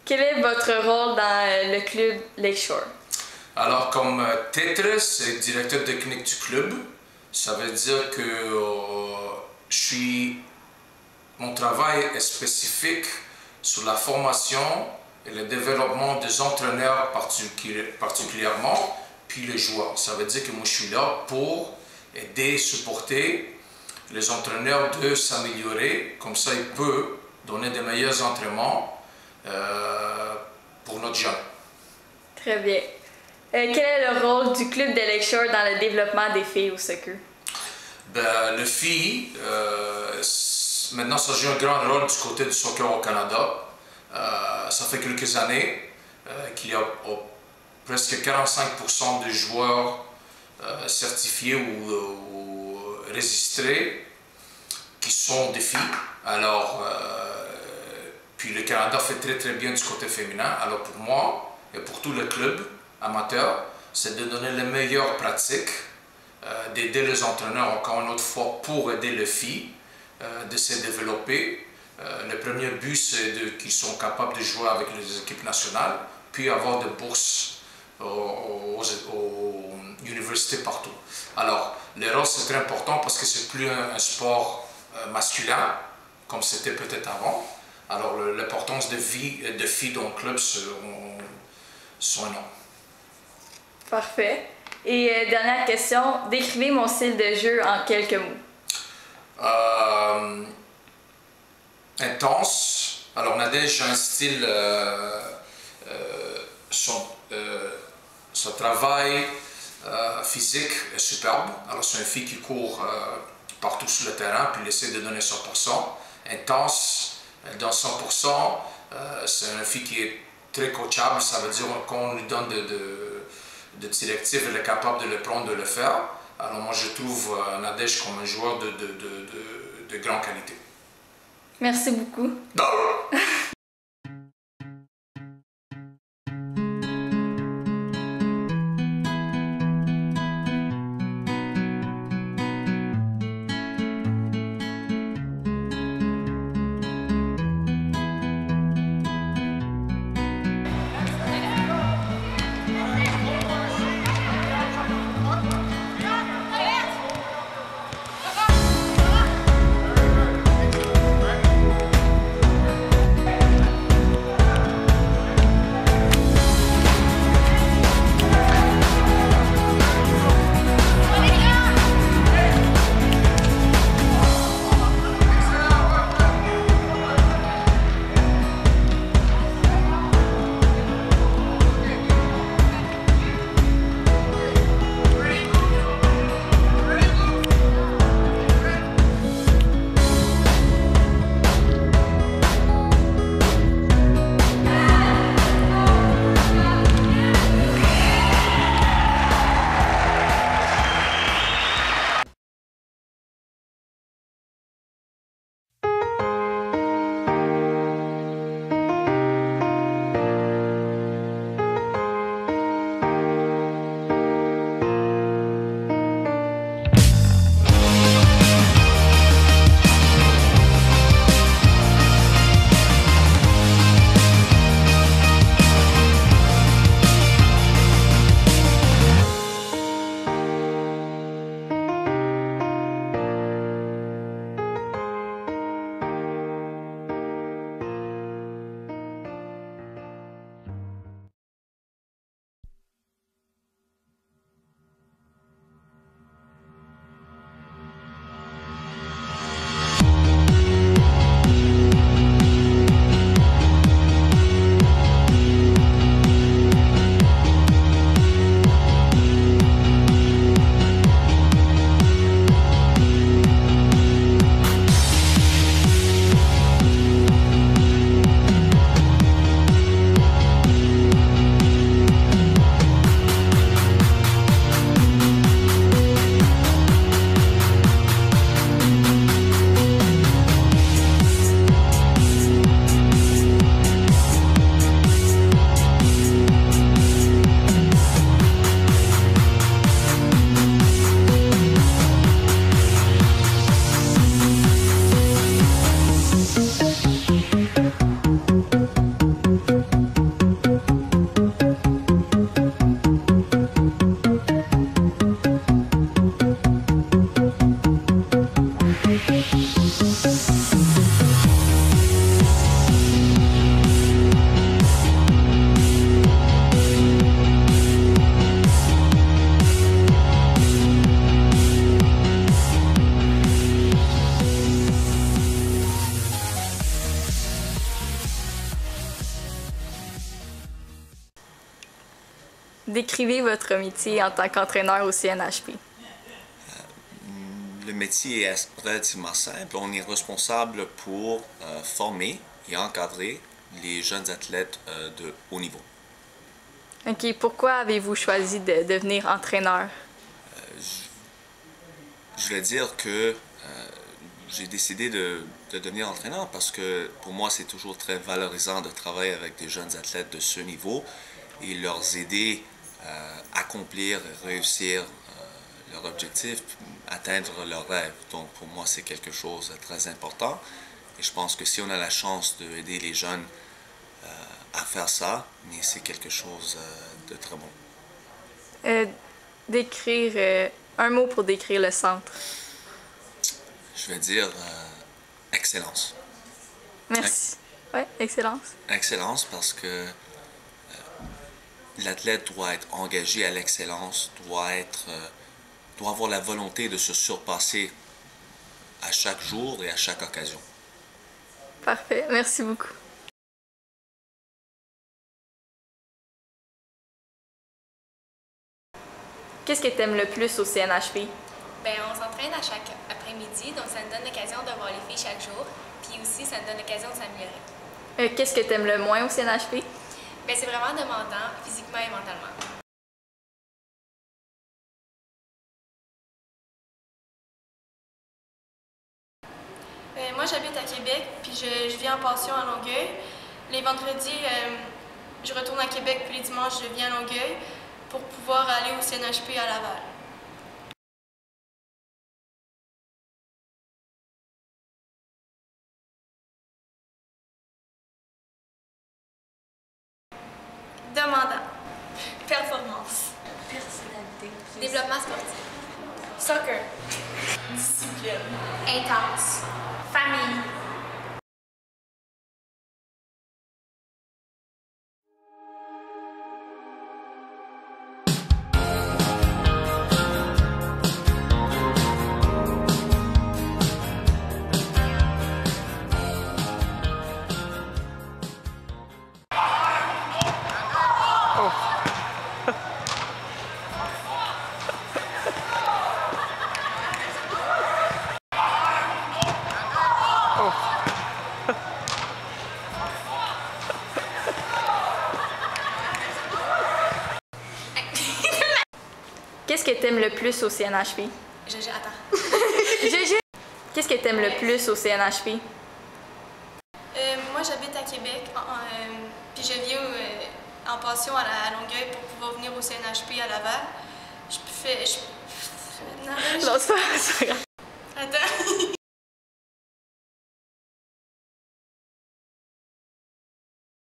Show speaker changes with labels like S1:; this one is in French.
S1: Quel est votre rôle dans le club Lakeshore?
S2: Alors, comme tête, c'est directeur technique du club. Ça veut dire que mon travail est spécifique sur la formation et le développement des entraîneurs particulièrement, puis les joueurs. Ça veut dire que moi, je suis là pour aider, supporter les entraîneurs de s'améliorer. Comme ça, ils peuvent donner des meilleurs entraînements pour notre jeune.
S1: Très bien. Quel est le rôle du club de Lakeshore dans le développement des filles au soccer?
S2: Ben, les filles, maintenant ça joue un grand rôle du côté du soccer au Canada. Ça fait quelques années qu'il y a presque 45% de joueurs certifiés ou registrés qui sont des filles. Alors, puis le Canada fait très bien du côté féminin. Alors pour moi et pour tous les clubs amateurs, c'est de donner les meilleures pratiques, d'aider les entraîneurs encore une autre fois pour aider les filles de se développer. Le premier but, c'est qu'ils sont capables de jouer avec les équipes nationales, puis avoir des bourses aux universités partout. Alors, le rôle, c'est très important parce que c'est plus un sport masculin, comme c'était peut-être avant. Alors, l'importance de filles dans le club sont énormes.
S1: Parfait. Et dernière question, décrivez mon style de jeu en quelques mots.
S2: Intense. Alors Nadège a un style, son travail physique est superbe. Alors c'est une fille qui court partout sur le terrain puis elle essaie de donner 100%. Intense, elle donne 100%. C'est une fille qui est très coachable, ça veut dire qu'on lui donne de directives, elle est capable de le prendre, de le faire. Alors moi je trouve Nadège comme un joueur de grande qualité.
S1: Merci beaucoup. Décrivez votre métier en tant qu'entraîneur au CNHP.
S3: Le métier est relativement simple. On est responsable pour former et encadrer les jeunes athlètes de haut niveau.
S1: OK. Pourquoi avez-vous choisi de devenir entraîneur?
S3: Je vais dire que j'ai décidé de devenir entraîneur parce que pour moi, c'est toujours très valorisant de travailler avec des jeunes athlètes de ce niveau et leur aider à accomplir et réussir leur objectif, atteindre leurs rêves. Donc pour moi, c'est quelque chose de très important. Et je pense que si on a la chance d'aider les jeunes à faire ça, mais c'est quelque chose de très bon.
S1: Décrire un mot pour décrire le centre.
S3: Je vais dire excellence.
S1: Merci. Oui, excellence.
S3: Excellence parce que l'athlète doit être engagé à l'excellence, doit avoir la volonté de se surpasser à chaque jour et à chaque occasion.
S1: Parfait. Merci beaucoup. Qu'est-ce que tu aimes le plus au CNHP?
S4: Bien, on s'entraîne à chaque après-midi, donc ça nous donne l'occasion de voir les filles chaque jour, puis aussi ça nous donne l'occasion de s'améliorer.
S1: Qu'est-ce que tu aimes le moins au CNHP?
S4: Bien, c'est vraiment demandant, physiquement et mentalement. Moi, j'habite à Québec, puis je vis en pension à Longueuil. Les vendredis, je retourne à Québec, puis les dimanches, je viens à Longueuil pour pouvoir aller au CNHP à Laval. Demandant. Performance.
S5: Personnalité.
S4: Développement sportif.
S5: Soccer.
S4: Discipline.
S5: Intense. Famille.
S1: Qu'est-ce que tu aimes le plus au CNHP?
S4: Attends.
S1: Qu'est-ce que tu aimes le plus au CNHP?
S4: Moi, j'habite à Québec, puis je vis en pension à Longueuil pour pouvoir venir au CNHP à Laval.
S1: Non, c'est pas grave.
S4: Attends.